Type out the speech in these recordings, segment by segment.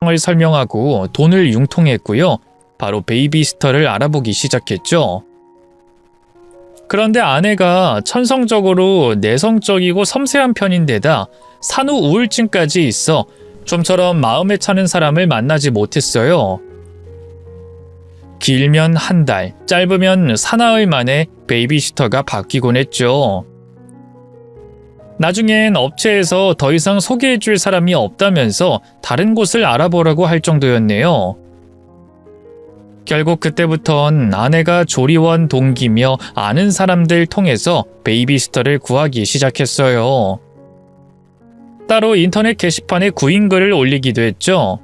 상황을 설명하고 돈을 융통했고요. 바로 베이비시터를 알아보기 시작했죠. 그런데 아내가 천성적으로 내성적이고 섬세한 편인데다 산후 우울증까지 있어 좀처럼 마음에 차는 사람을 만나지 못했어요. 길면 한 달, 짧으면 사나흘 만에 베이비시터가 바뀌곤 했죠. 나중엔 업체에서 더 이상 소개해줄 사람이 없다면서 다른 곳을 알아보라고 할 정도였네요. 결국 그때부턴 아내가 조리원 동기며 아는 사람들 통해서 베이비시터를 구하기 시작했어요. 따로 인터넷 게시판에 구인글을 올리기도 했죠.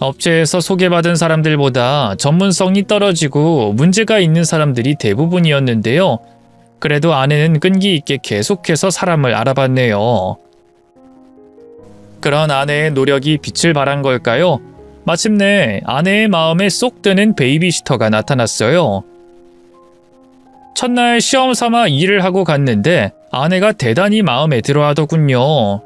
업체에서 소개받은 사람들보다 전문성이 떨어지고 문제가 있는 사람들이 대부분이었는데요. 그래도 아내는 끈기 있게 계속해서 사람을 알아봤네요. 그런 아내의 노력이 빛을 발한 걸까요? 마침내 아내의 마음에 쏙 드는 베이비시터가 나타났어요. 첫날 시험 삼아 일을 하고 갔는데 아내가 대단히 마음에 들어하더군요.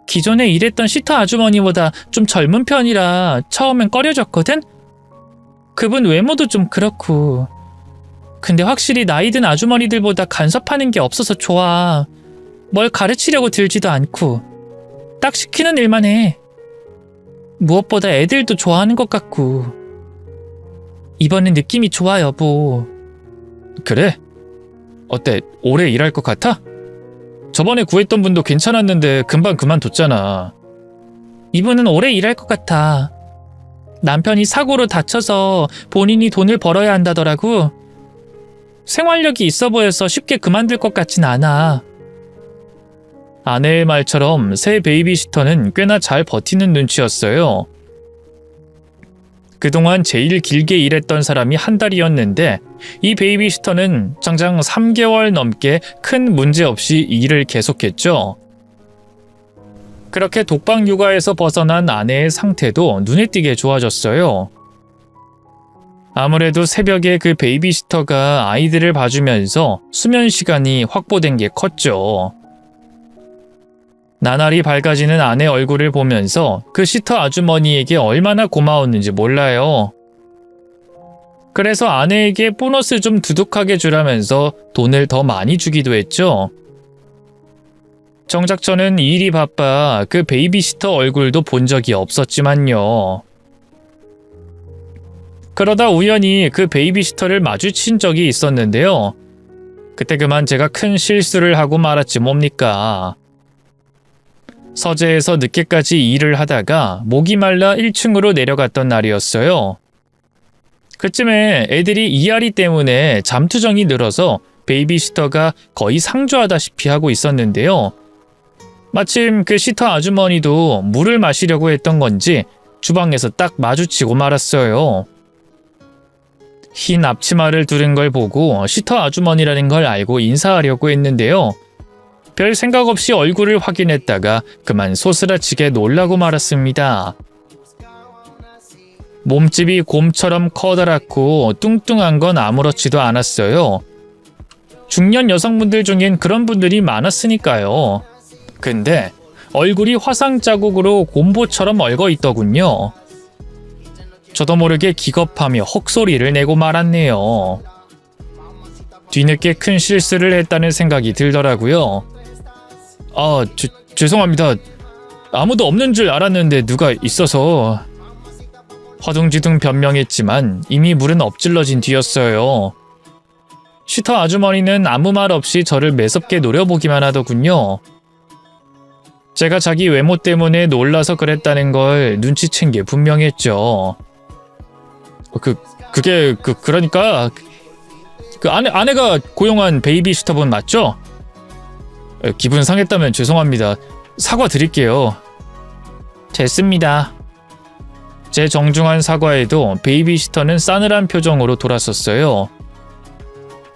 기존에 일했던 시터 아주머니보다 좀 젊은 편이라 처음엔 꺼려졌거든? 그분 외모도 좀 그렇고. 근데 확실히 나이 든 아주머니들보다 간섭하는 게 없어서 좋아. 뭘 가르치려고 들지도 않고. 딱 시키는 일만 해. 무엇보다 애들도 좋아하는 것 같고. 이번엔 느낌이 좋아, 여보. 그래? 어때? 오래 일할 것 같아? 저번에 구했던 분도 괜찮았는데 금방 그만뒀잖아. 이분은 오래 일할 것 같아. 남편이 사고로 다쳐서 본인이 돈을 벌어야 한다더라고. 생활력이 있어 보여서 쉽게 그만둘 것 같진 않아. 아내의 말처럼 새 베이비시터는 꽤나 잘 버티는 눈치였어요. 그동안 제일 길게 일했던 사람이 한 달이었는데 이 베이비시터는 장장 3개월 넘게 큰 문제 없이 일을 계속했죠. 그렇게 독방 육아에서 벗어난 아내의 상태도 눈에 띄게 좋아졌어요. 아무래도 새벽에 그 베이비시터가 아이들을 봐주면서 수면 시간이 확보된 게 컸죠. 나날이 밝아지는 아내 얼굴을 보면서 그 시터 아주머니에게 얼마나 고마웠는지 몰라요. 그래서 아내에게 보너스 좀 두둑하게 주라면서 돈을 더 많이 주기도 했죠. 정작 저는 일이 바빠 그 베이비시터 얼굴도 본 적이 없었지만요. 그러다 우연히 그 베이비시터를 마주친 적이 있었는데요. 그때 그만 제가 큰 실수를 하고 말았지 뭡니까. 서재에서 늦게까지 일을 하다가 목이 말라 1층으로 내려갔던 날이었어요. 그쯤에 애들이 이앓이 때문에 잠투정이 늘어서 베이비시터가 거의 상주하다시피 하고 있었는데요. 마침 그 시터 아주머니도 물을 마시려고 했던 건지 주방에서 딱 마주치고 말았어요. 흰 앞치마를 두른 걸 보고 시터 아주머니라는 걸 알고 인사하려고 했는데요. 별 생각 없이 얼굴을 확인했다가 그만 소스라치게 놀라고 말았습니다. 몸집이 곰처럼 커다랗고 뚱뚱한 건 아무렇지도 않았어요. 중년 여성분들 중엔 그런 분들이 많았으니까요. 근데 얼굴이 화상 자국으로 곰보처럼 얼거 있더군요. 저도 모르게 기겁하며 헉소리를 내고 말았네요. 뒤늦게 큰 실수를 했다는 생각이 들더라고요. 죄송합니다. 아무도 없는 줄 알았는데 누가 있어서. 허둥지둥 변명했지만 이미 물은 엎질러진 뒤였어요. 시터 아주머니는 아무 말 없이 저를 매섭게 노려보기만 하더군요. 제가 자기 외모 때문에 놀라서 그랬다는 걸 눈치챈 게 분명했죠. 그러니까 아내가 고용한 베이비시터분 맞죠? 기분 상했다면 죄송합니다. 사과드릴게요. 됐습니다. 제 정중한 사과에도 베이비시터는 싸늘한 표정으로 돌아섰어요.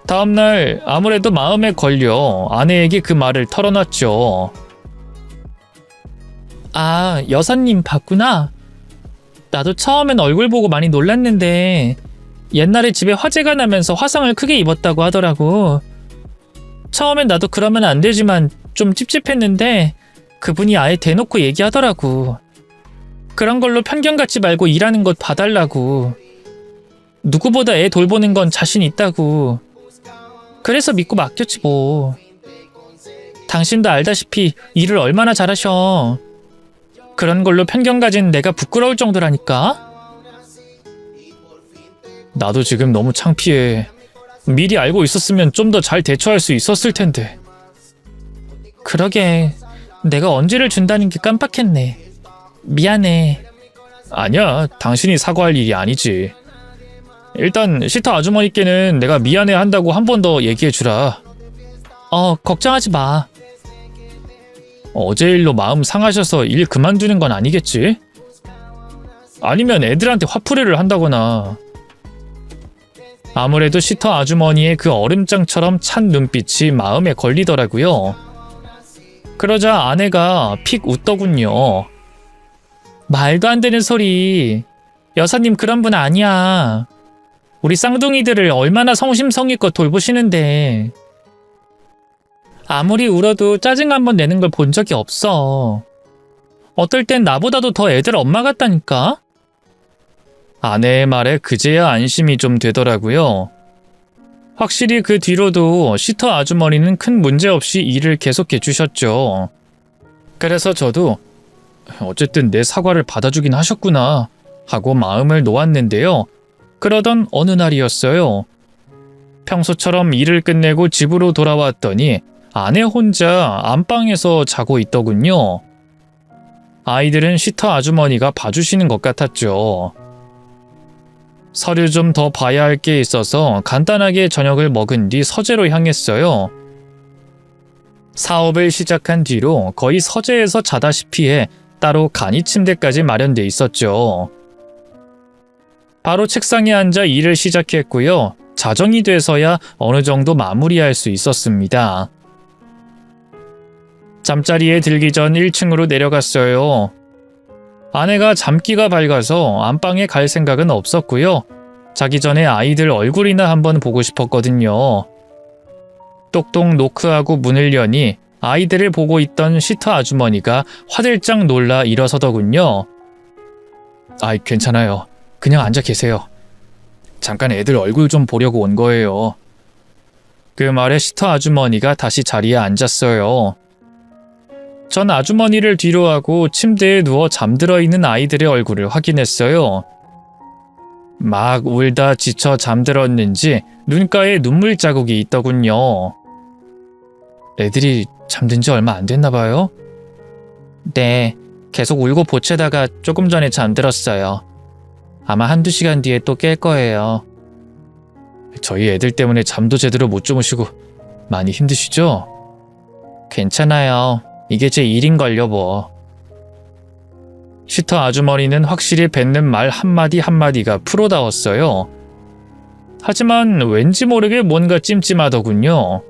다음날 아무래도 마음에 걸려 아내에게 그 말을 털어놨죠. 아, 여사님 봤구나. 나도 처음엔 얼굴 보고 많이 놀랐는데 옛날에 집에 화재가 나면서 화상을 크게 입었다고 하더라고. 처음엔 나도 그러면 안 되지만 좀 찝찝했는데 그분이 아예 대놓고 얘기하더라고. 그런 걸로 편견 갖지 말고 일하는 것 봐달라고. 누구보다 애 돌보는 건 자신 있다고. 그래서 믿고 맡겼지 뭐. 당신도 알다시피 일을 얼마나 잘하셔. 그런 걸로 편견 가진 내가 부끄러울 정도라니까? 나도 지금 너무 창피해. 미리 알고 있었으면 좀 더 잘 대처할 수 있었을 텐데. 그러게, 내가 언제를 준다는 게 깜빡했네. 미안해. 아니야, 당신이 사과할 일이 아니지. 일단 시터 아주머니께는 내가 미안해 한다고 한 번 더 얘기해 주라. 걱정하지 마. 어제 일로 마음 상하셔서 일 그만두는 건 아니겠지? 아니면 애들한테 화풀이를 한다거나. 아무래도 시터 아주머니의 그 얼음장처럼 찬 눈빛이 마음에 걸리더라고요. 그러자 아내가 픽 웃더군요. 말도 안 되는 소리. 여사님 그런 분 아니야. 우리 쌍둥이들을 얼마나 성심성의껏 돌보시는데. 아무리 울어도 짜증 한 번 내는 걸 본 적이 없어. 어떨 땐 나보다도 더 애들 엄마 같다니까? 아내의 말에 그제야 안심이 좀 되더라고요. 확실히 그 뒤로도 시터 아주머니는 큰 문제 없이 일을 계속해 주셨죠. 그래서 저도 어쨌든 내 사과를 받아주긴 하셨구나 하고 마음을 놓았는데요. 그러던 어느 날이었어요. 평소처럼 일을 끝내고 집으로 돌아왔더니 아내 혼자 안방에서 자고 있더군요. 아이들은 시터 아주머니가 봐주시는 것 같았죠. 서류 좀 더 봐야 할 게 있어서 간단하게 저녁을 먹은 뒤 서재로 향했어요. 사업을 시작한 뒤로 거의 서재에서 자다시피 해 따로 간이 침대까지 마련돼 있었죠. 바로 책상에 앉아 일을 시작했고요. 자정이 돼서야 어느 정도 마무리할 수 있었습니다. 잠자리에 들기 전 1층으로 내려갔어요. 아내가 잠기가 밝아서 안방에 갈 생각은 없었고요. 자기 전에 아이들 얼굴이나 한번 보고 싶었거든요. 똑똑 노크하고 문을 여니 아이들을 보고 있던 시터 아주머니가 화들짝 놀라 일어서더군요. 아이, 괜찮아요. 그냥 앉아 계세요. 잠깐 애들 얼굴 좀 보려고 온 거예요. 그 말에 시터 아주머니가 다시 자리에 앉았어요. 전 아주머니를 뒤로하고 침대에 누워 잠들어 있는 아이들의 얼굴을 확인했어요. 막 울다 지쳐 잠들었는지 눈가에 눈물 자국이 있더군요. 애들이 잠든 지 얼마 안 됐나 봐요? 네, 계속 울고 보채다가 조금 전에 잠들었어요. 아마 한두 시간 뒤에 또 깰 거예요. 저희 애들 때문에 잠도 제대로 못 주무시고 많이 힘드시죠? 괜찮아요. 이게 제 일인걸요 뭐. 시터 아주머니는 확실히 뱉는 말 한마디 한마디가 프로다웠어요. 하지만 왠지 모르게 뭔가 찜찜하더군요.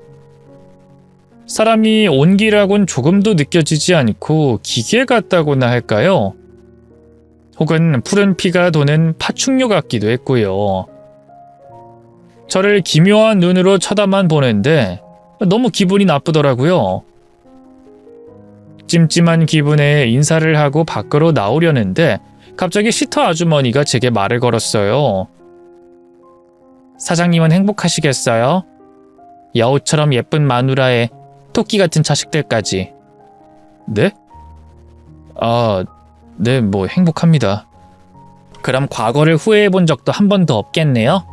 사람이 온기라곤 조금도 느껴지지 않고 기계 같다고나 할까요? 혹은 푸른 피가 도는 파충류 같기도 했고요. 저를 기묘한 눈으로 쳐다만 보는데 너무 기분이 나쁘더라고요. 찜찜한 기분에 인사를 하고 밖으로 나오려는데 갑자기 시터 아주머니가 제게 말을 걸었어요. 사장님은 행복하시겠어요? 여우처럼 예쁜 마누라에 토끼 같은 자식들까지. 네? 네, 뭐 행복합니다. 그럼 과거를 후회해 본 적도 한 번도 없겠네요?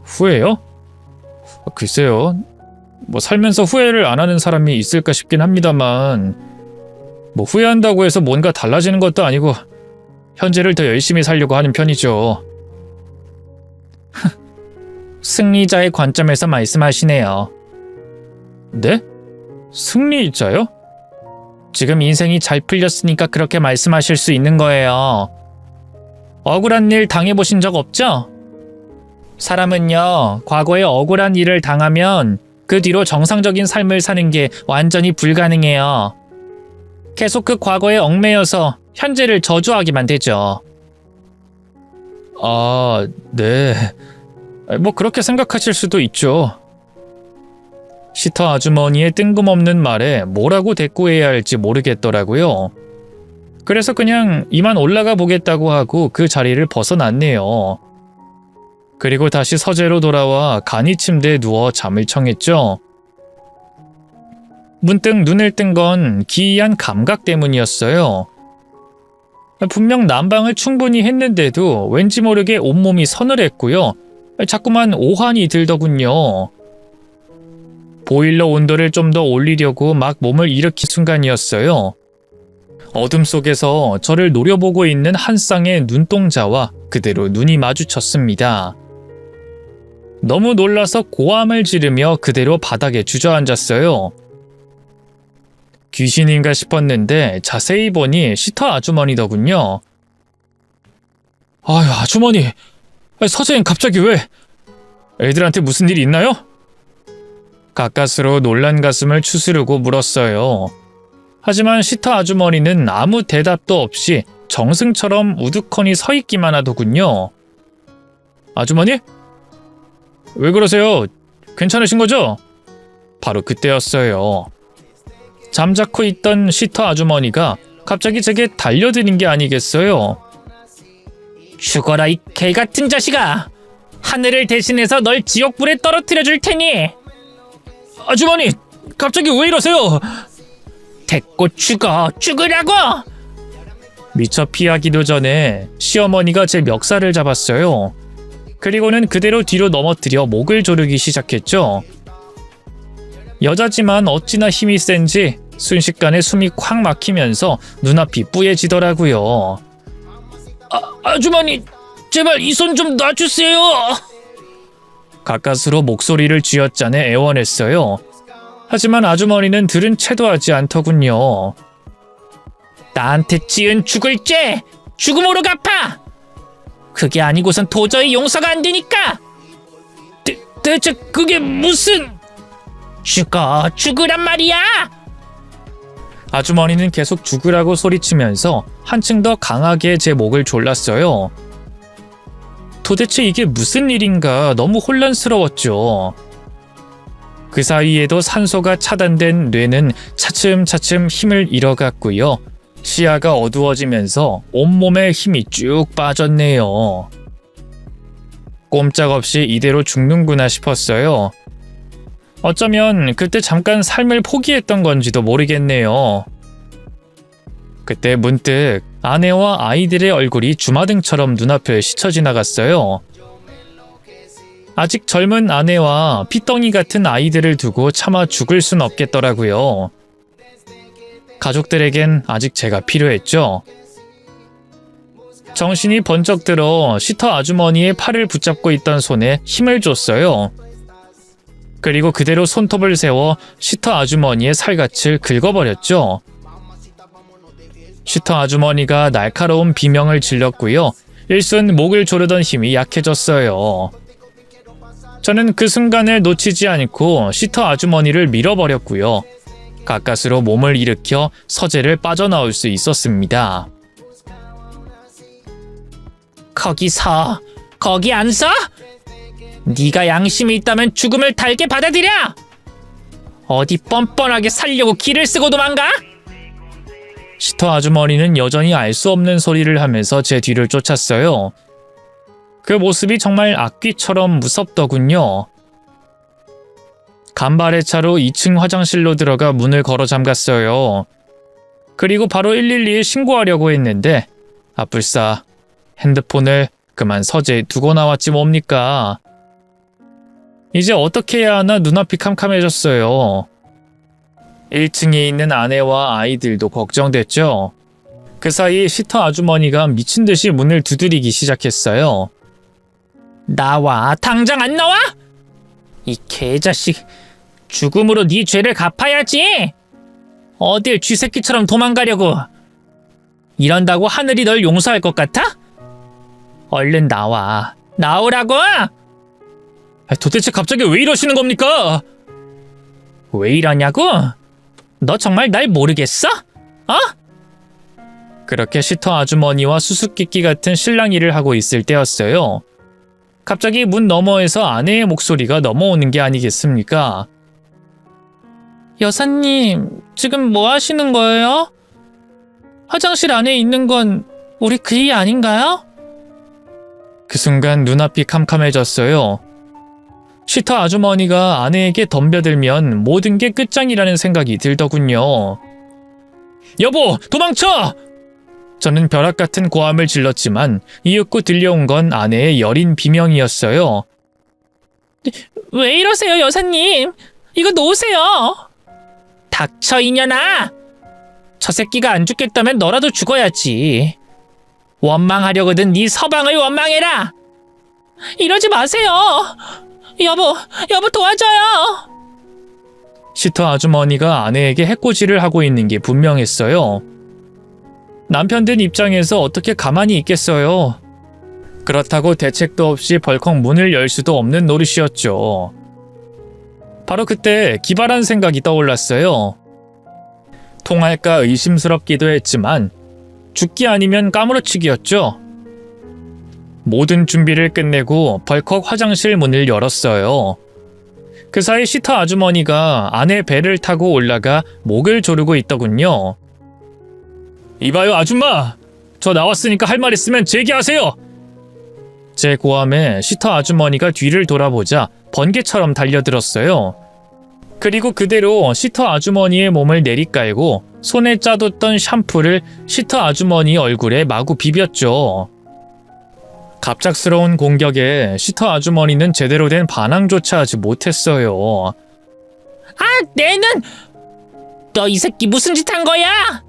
후회요? 글쎄요. 뭐 살면서 후회를 안 하는 사람이 있을까 싶긴 합니다만 뭐 후회한다고 해서 뭔가 달라지는 것도 아니고 현재를 더 열심히 살려고 하는 편이죠. 승리자의 관점에서 말씀하시네요. 네? 승리자요? 지금 인생이 잘 풀렸으니까 그렇게 말씀하실 수 있는 거예요. 억울한 일 당해보신 적 없죠? 사람은요, 과거에 억울한 일을 당하면 그 뒤로 정상적인 삶을 사는 게 완전히 불가능해요. 계속 그 과거에 얽매여서 현재를 저주하기만 되죠. 네. 뭐 그렇게 생각하실 수도 있죠. 시터 아주머니의 뜬금없는 말에 뭐라고 대꾸해야 할지 모르겠더라고요. 그래서 그냥 이만 올라가 보겠다고 하고 그 자리를 벗어났네요. 그리고 다시 서재로 돌아와 간이 침대에 누워 잠을 청했죠. 문득 눈을 뜬 건 기이한 감각 때문이었어요. 분명 난방을 충분히 했는데도 왠지 모르게 온몸이 서늘했고요. 자꾸만 오한이 들더군요. 보일러 온도를 좀 더 올리려고 막 몸을 일으킨 순간이었어요. 어둠 속에서 저를 노려보고 있는 한 쌍의 눈동자와 그대로 눈이 마주쳤습니다. 너무 놀라서 고함을 지르며 그대로 바닥에 주저앉았어요. 귀신인가 싶었는데 자세히 보니 시터 아주머니더군요. 아유, 아주머니, 서재엔 갑자기 왜? 애들한테 무슨 일이 있나요? 가까스로 놀란 가슴을 추스르고 물었어요. 하지만 시터 아주머니는 아무 대답도 없이 정승처럼 우두커니 서 있기만 하더군요. 아주머니? 왜 그러세요? 괜찮으신 거죠? 바로 그때였어요. 잠자코 있던 시터 아주머니가 갑자기 제게 달려드는 게 아니겠어요. 죽어라 이 개같은 자식아! 하늘을 대신해서 널 지옥불에 떨어뜨려 줄 테니! 아주머니! 갑자기 왜 이러세요? 됐고 죽으라고! 미처 피하기도 전에 시어머니가 제 멱살을 잡았어요. 그리고는 그대로 뒤로 넘어뜨려 목을 조르기 시작했죠. 여자지만 어찌나 힘이 센지 순식간에 숨이 콱 막히면서 눈앞이 뿌얘지더라고요. 아주머니, 제발 이 손 좀 놔주세요. 가까스로 목소리를 쥐어짜내 애원했어요. 하지만 아주머니는 들은 채도 하지 않더군요. 나한테 지은 죽을 죄 죽음으로 갚아! 그게 아니고선 도저히 용서가 안 되니까! 대체 그게 무슨... 죽으란 말이야! 아주머니는 계속 죽으라고 소리치면서 한층 더 강하게 제 목을 졸랐어요. 도대체 이게 무슨 일인가 너무 혼란스러웠죠. 그 사이에도 산소가 차단된 뇌는 차츰차츰 힘을 잃어갔고요. 시야가 어두워지면서 온몸에 힘이 쭉 빠졌네요. 꼼짝없이 이대로 죽는구나 싶었어요. 어쩌면 그때 잠깐 삶을 포기했던 건지도 모르겠네요. 그때 문득 아내와 아이들의 얼굴이 주마등처럼 눈앞을 스쳐 지나갔어요. 아직 젊은 아내와 피덩이 같은 아이들을 두고 차마 죽을 순 없겠더라고요. 가족들에겐 아직 제가 필요했죠. 정신이 번쩍 들어 시터 아주머니의 팔을 붙잡고 있던 손에 힘을 줬어요. 그리고 그대로 손톱을 세워 시터 아주머니의 살갗을 긁어버렸죠. 시터 아주머니가 날카로운 비명을 질렀고요. 일순 목을 조르던 힘이 약해졌어요. 저는 그 순간을 놓치지 않고 시터 아주머니를 밀어버렸고요. 가까스로 몸을 일으켜 서재를 빠져나올 수 있었습니다. 거기 안 서? 네가 양심이 있다면 죽음을 달게 받아들여! 어디 뻔뻔하게 살려고 기를 쓰고 도망가? 시터 아주머니는 여전히 알 수 없는 소리를 하면서 제 뒤를 쫓았어요. 그 모습이 정말 악귀처럼 무섭더군요. 간발의 차로 2층 화장실로 들어가 문을 걸어 잠갔어요. 그리고 바로 112에 신고하려고 했는데 아뿔싸 핸드폰을 그만 서재에 두고 나왔지 뭡니까. 이제 어떻게 해야 하나 눈앞이 캄캄해졌어요. 1층에 있는 아내와 아이들도 걱정됐죠. 그 사이 시터 아주머니가 미친 듯이 문을 두드리기 시작했어요. 나와! 당장 안 나와! 이 개자식! 죽음으로 네 죄를 갚아야지! 어딜 쥐새끼처럼 도망가려고! 이런다고 하늘이 널 용서할 것 같아? 얼른 나와! 나오라고! 도대체 갑자기 왜 이러시는 겁니까? 왜 이러냐고? 너 정말 날 모르겠어? 어? 그렇게 시터 아주머니와 수수께끼 같은 실랑이를 하고 있을 때였어요. 갑자기 문 너머에서 아내의 목소리가 넘어오는 게 아니겠습니까? 여사님, 지금 뭐 하시는 거예요? 화장실 안에 있는 건 우리 그이 아닌가요? 그 순간 눈앞이 캄캄해졌어요. 시터 아주머니가 아내에게 덤벼들면 모든 게 끝장이라는 생각이 들더군요. 여보, 도망쳐! 저는 벼락 같은 고함을 질렀지만 이윽고 들려온 건 아내의 여린 비명이었어요. 왜 이러세요, 여사님? 이거 놓으세요. 닥쳐, 이년아! 저 새끼가 안 죽겠다면 너라도 죽어야지. 원망하려거든 네 서방을 원망해라. 이러지 마세요. 여보 도와줘요. 시터 아주머니가 아내에게 해코지를 하고 있는 게 분명했어요. 남편 된 입장에서 어떻게 가만히 있겠어요. 그렇다고 대책도 없이 벌컥 문을 열 수도 없는 노릇이었죠. 바로 그때 기발한 생각이 떠올랐어요. 통할까 의심스럽기도 했지만 죽기 아니면 까무러치기였죠. 모든 준비를 끝내고 벌컥 화장실 문을 열었어요. 그 사이 시터 아주머니가 아내 배를 타고 올라가 목을 조르고 있더군요. 이봐요, 아줌마! 저 나왔으니까 할 말 있으면 제기하세요! 제 고함에 시터 아주머니가 뒤를 돌아보자 번개처럼 달려들었어요. 그리고 그대로 시터 아주머니의 몸을 내리깔고 손에 짜뒀던 샴푸를 시터 아주머니 얼굴에 마구 비볐죠. 갑작스러운 공격에 시터 아주머니는 제대로 된 반항조차 하지 못했어요. 아, 내 눈! 너 이 새끼 무슨 짓 한 거야?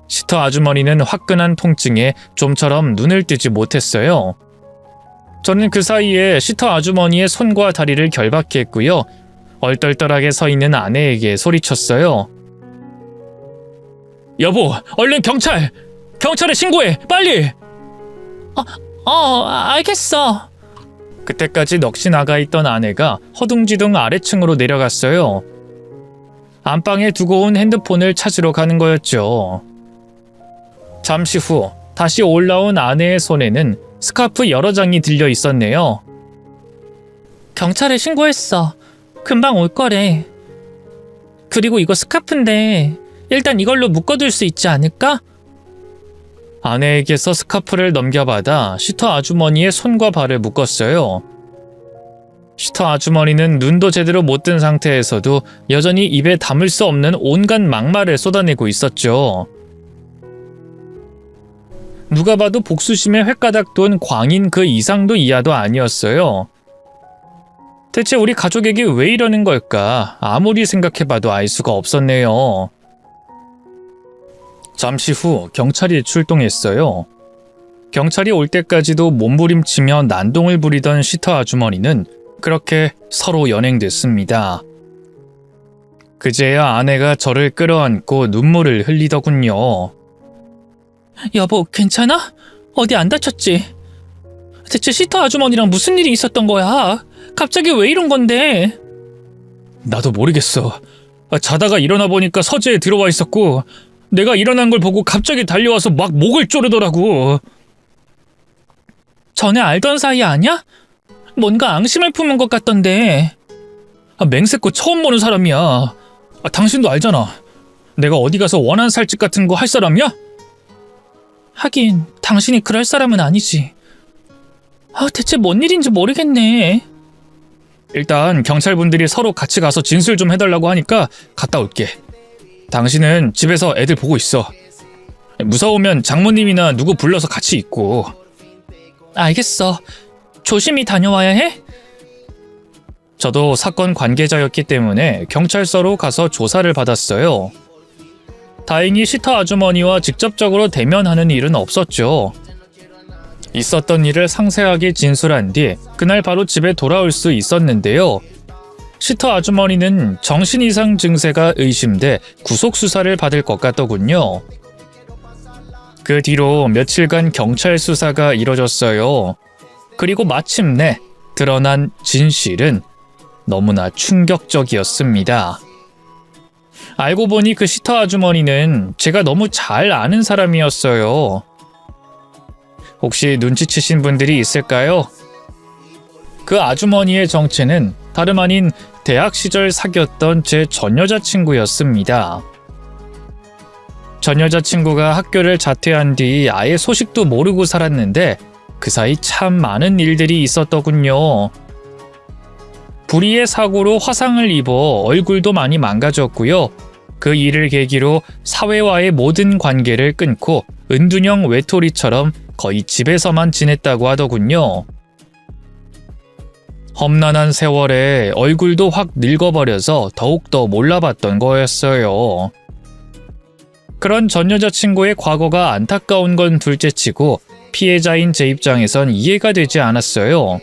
시터 아주머니는 화끈한 통증에 좀처럼 눈을 뜨지 못했어요. 저는 그 사이에 시터 아주머니의 손과 다리를 결박했고요. 얼떨떨하게 서 있는 아내에게 소리쳤어요. 여보, 얼른 경찰에 신고해, 빨리! 알겠어. 그때까지 넋이 나가 있던 아내가 허둥지둥 아래층으로 내려갔어요. 안방에 두고 온 핸드폰을 찾으러 가는 거였죠. 잠시 후 다시 올라온 아내의 손에는 스카프 여러 장이 들려 있었네요. 경찰에 신고했어. 금방 올 거래. 그리고 이거 스카프인데 일단 이걸로 묶어둘 수 있지 않을까? 아내에게서 스카프를 넘겨받아 시터 아주머니의 손과 발을 묶었어요. 시터 아주머니는 눈도 제대로 못 뜬 상태에서도 여전히 입에 담을 수 없는 온갖 막말을 쏟아내고 있었죠. 누가 봐도 복수심에 횟가닥 돈 광인 그 이상도 이하도 아니었어요. 대체 우리 가족에게 왜 이러는 걸까? 아무리 생각해봐도 알 수가 없었네요. 잠시 후 경찰이 출동했어요. 경찰이 올 때까지도 몸부림치며 난동을 부리던 시터 아주머니는 그렇게 서로 연행됐습니다. 그제야 아내가 저를 끌어안고 눈물을 흘리더군요. 여보, 괜찮아? 어디 안 다쳤지? 대체 시터 아주머니랑 무슨 일이 있었던 거야? 갑자기 왜 이런 건데? 나도 모르겠어. 자다가 일어나 보니까 서재에 들어와 있었고 내가 일어난 걸 보고 갑자기 달려와서 막 목을 조르더라고. 전에 알던 사이 아니야? 뭔가 앙심을 품은 것 같던데. 맹세코 처음 보는 사람이야. 당신도 알잖아. 내가 어디 가서 원한 살집 같은 거 할 사람이야? 하긴 당신이 그럴 사람은 아니지. 대체 뭔 일인지 모르겠네. 일단 경찰분들이 서로 같이 가서 진술 좀 해달라고 하니까 갔다 올게. 당신은 집에서 애들 보고 있어. 무서우면 장모님이나 누구 불러서 같이 있고. 알겠어. 조심히 다녀와야 해? 저도 사건 관계자였기 때문에 경찰서로 가서 조사를 받았어요. 다행히 시터 아주머니와 직접적으로 대면하는 일은 없었죠. 있었던 일을 상세하게 진술한 뒤 그날 바로 집에 돌아올 수 있었는데요. 시터 아주머니는 정신 이상 증세가 의심돼 구속 수사를 받을 것 같더군요. 그 뒤로 며칠간 경찰 수사가 이뤄졌어요. 그리고 마침내 드러난 진실은 너무나 충격적이었습니다. 알고 보니 그 시터 아주머니는 제가 너무 잘 아는 사람이었어요. 혹시 눈치채신 분들이 있을까요? 그 아주머니의 정체는 다름 아닌 대학 시절 사귀었던 제 전 여자친구였습니다. 전 여자친구가 학교를 자퇴한 뒤 아예 소식도 모르고 살았는데 그 사이 참 많은 일들이 있었더군요. 불의의 사고로 화상을 입어 얼굴도 많이 망가졌고요. 그 일을 계기로 사회와의 모든 관계를 끊고 은둔형 외톨이처럼 거의 집에서만 지냈다고 하더군요. 험난한 세월에 얼굴도 확 늙어버려서 더욱더 몰라봤던 거였어요. 그런 전 여자친구의 과거가 안타까운 건 둘째치고 피해자인 제 입장에선 이해가 되지 않았어요.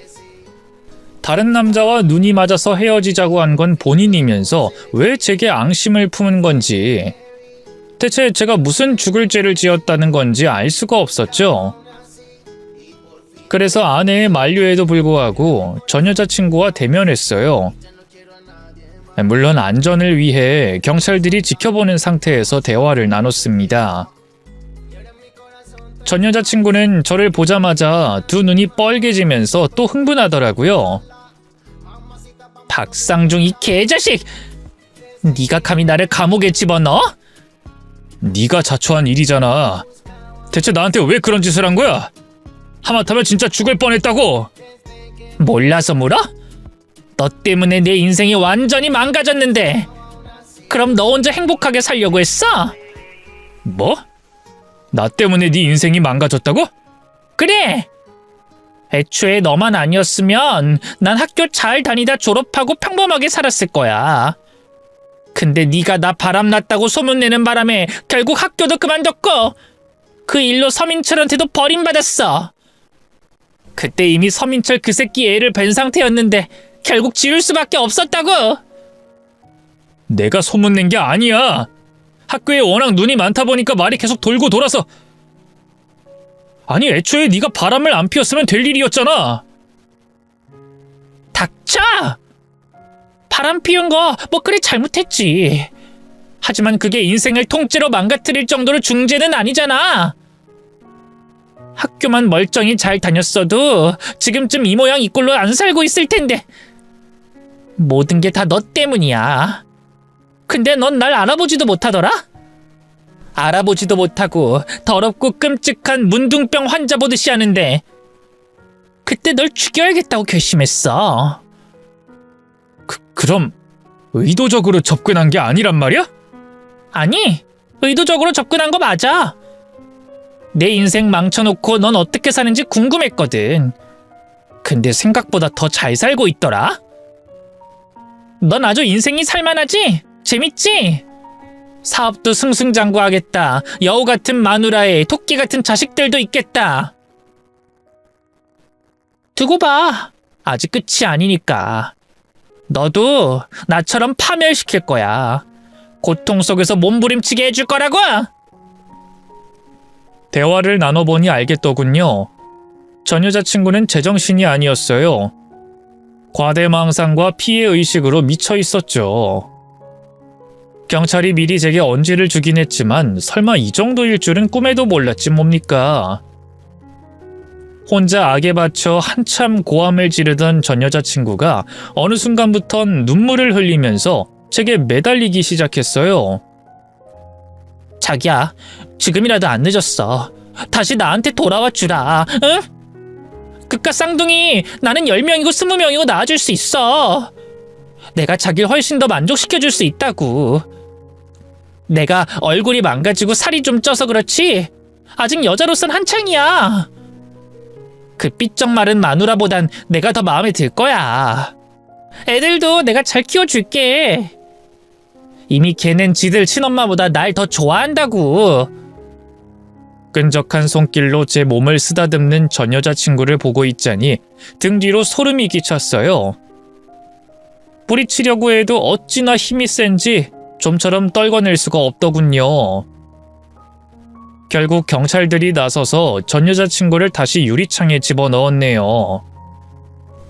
다른 남자와 눈이 맞아서 헤어지자고 한 건 본인이면서 왜 제게 앙심을 품은 건지, 대체 제가 무슨 죽을 죄를 지었다는 건지 알 수가 없었죠. 그래서 아내의 만류에도 불구하고 전 여자친구와 대면했어요. 물론 안전을 위해 경찰들이 지켜보는 상태에서 대화를 나눴습니다. 전 여자친구는 저를 보자마자 두 눈이 뻘개지면서 또 흥분하더라고요. 박상중 이 개자식! 네가 감히 나를 감옥에 집어넣어? 네가 자초한 일이잖아. 대체 나한테 왜 그런 짓을 한 거야? 하마터면 진짜 죽을 뻔했다고. 몰라서 물어? 너 때문에 내 인생이 완전히 망가졌는데 그럼 너 혼자 행복하게 살려고 했어? 뭐? 나 때문에 네 인생이 망가졌다고? 그래! 애초에 너만 아니었으면 난 학교 잘 다니다 졸업하고 평범하게 살았을 거야. 근데 네가 나 바람났다고 소문내는 바람에 결국 학교도 그만뒀고 그 일로 서민철한테도 버림받았어. 그때 이미 서민철 그 새끼 애를 뵌 상태였는데 결국 지울 수밖에 없었다고. 내가 소문낸 게 아니야. 학교에 워낙 눈이 많다 보니까 말이 계속 돌고 돌아서. 아니 애초에 네가 바람을 안 피웠으면 될 일이었잖아. 닥쳐! 바람 피운 거 뭐 그리 잘못했지. 하지만 그게 인생을 통째로 망가뜨릴 정도로 중죄는 아니잖아. 학교만 멀쩡히 잘 다녔어도 지금쯤 이 모양 이 꼴로 안 살고 있을 텐데. 모든 게 다 너 때문이야. 근데 넌 날 알아보지도 못하더라? 알아보지도 못하고 더럽고 끔찍한 문둥병 환자 보듯이 하는데 그때 널 죽여야겠다고 결심했어. 그럼 의도적으로 접근한 게 아니란 말이야? 아니, 의도적으로 접근한 거 맞아. 내 인생 망쳐놓고 넌 어떻게 사는지 궁금했거든. 근데 생각보다 더 잘 살고 있더라. 넌 아주 인생이 살만하지? 재밌지? 사업도 승승장구하겠다. 여우 같은 마누라에 토끼 같은 자식들도 있겠다. 두고 봐. 아직 끝이 아니니까. 너도 나처럼 파멸시킬 거야. 고통 속에서 몸부림치게 해줄 거라고. 대화를 나눠보니 알겠더군요. 전 여자친구는 제정신이 아니었어요. 과대망상과 피해의식으로 미쳐 있었죠. 경찰이 미리 제게 언지를 주긴 했지만 설마 이 정도일 줄은 꿈에도 몰랐지 뭡니까. 혼자 악에 받쳐 한참 고함을 지르던 전 여자친구가 어느 순간부턴 눈물을 흘리면서 제게 매달리기 시작했어요. 자기야, 지금이라도 안 늦었어. 다시 나한테 돌아와 주라. 응? 그깟 쌍둥이 나는 10명이고 20명이고 낳아줄 수 있어. 내가 자기를 훨씬 더 만족시켜줄 수 있다고. 내가 얼굴이 망가지고 살이 좀 쪄서 그렇지 아직 여자로선 한창이야. 그 삐쩍 마른 마누라보단 내가 더 마음에 들 거야. 애들도 내가 잘 키워줄게. 이미 걔는 지들 친엄마보다 날 더 좋아한다고. 끈적한 손길로 제 몸을 쓰다듬는 전 여자친구를 보고 있자니 등 뒤로 소름이 끼쳤어요. 뿌리치려고 해도 어찌나 힘이 센지 좀처럼 떨궈낼 수가 없더군요. 결국 경찰들이 나서서 전 여자친구를 다시 유리창에 집어넣었네요.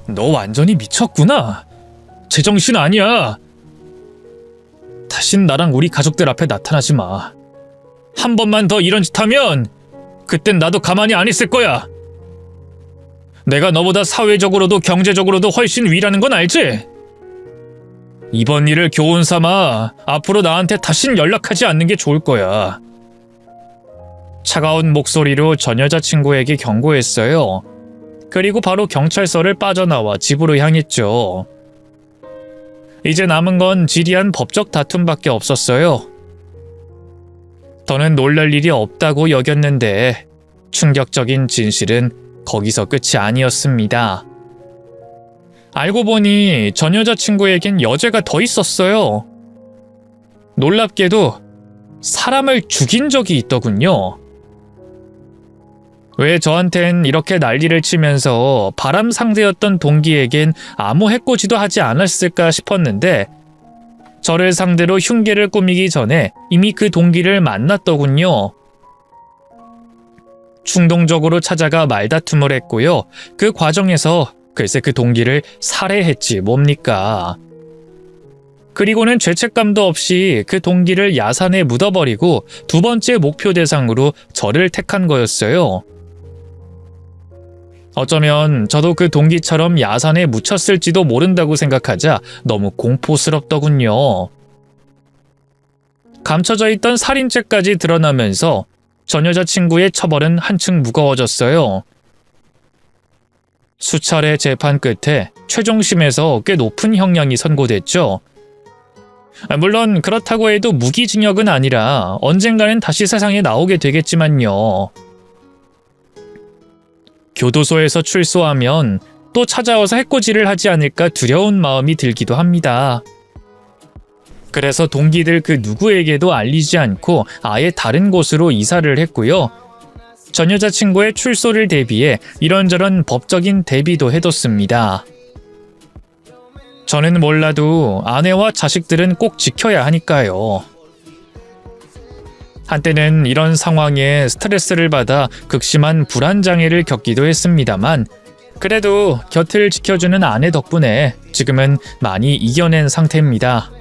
너 완전히 미쳤구나. 제정신 아니야. 다신 나랑 우리 가족들 앞에 나타나지 마. 한 번만 더 이런 짓 하면 그땐 나도 가만히 안 있을 거야. 내가 너보다 사회적으로도 경제적으로도 훨씬 위라는 건 알지? 이번 일을 교훈 삼아 앞으로 나한테 다신 연락하지 않는 게 좋을 거야. 차가운 목소리로 전 여자친구에게 경고했어요. 그리고 바로 경찰서를 빠져나와 집으로 향했죠. 이제 남은 건 지리한 법적 다툼밖에 없었어요. 더는 놀랄 일이 없다고 여겼는데 충격적인 진실은 거기서 끝이 아니었습니다. 알고 보니 전 여자친구에겐 여죄가 더 있었어요. 놀랍게도 사람을 죽인 적이 있더군요. 왜 저한텐 이렇게 난리를 치면서 바람 상대였던 동기에겐 아무 해코지도 하지 않았을까 싶었는데 저를 상대로 흉계를 꾸미기 전에 이미 그 동기를 만났더군요. 충동적으로 찾아가 말다툼을 했고요. 그 과정에서 글쎄 그 동기를 살해했지 뭡니까. 그리고는 죄책감도 없이 그 동기를 야산에 묻어버리고 두 번째 목표 대상으로 저를 택한 거였어요. 어쩌면 저도 그 동기처럼 야산에 묻혔을지도 모른다고 생각하자 너무 공포스럽더군요. 감춰져 있던 살인죄까지 드러나면서 전 여자친구의 처벌은 한층 무거워졌어요. 수차례 재판 끝에 최종심에서 꽤 높은 형량이 선고됐죠. 물론 그렇다고 해도 무기징역은 아니라 언젠가는 다시 세상에 나오게 되겠지만요. 교도소에서 출소하면 또 찾아와서 해코지를 하지 않을까 두려운 마음이 들기도 합니다. 그래서 동기들 그 누구에게도 알리지 않고 아예 다른 곳으로 이사를 했고요. 전 여자친구의 출소를 대비해 이런저런 법적인 대비도 해뒀습니다. 저는 몰라도 아내와 자식들은 꼭 지켜야 하니까요. 한때는 이런 상황에 스트레스를 받아 극심한 불안장애를 겪기도 했습니다만 그래도 곁을 지켜주는 아내 덕분에 지금은 많이 이겨낸 상태입니다.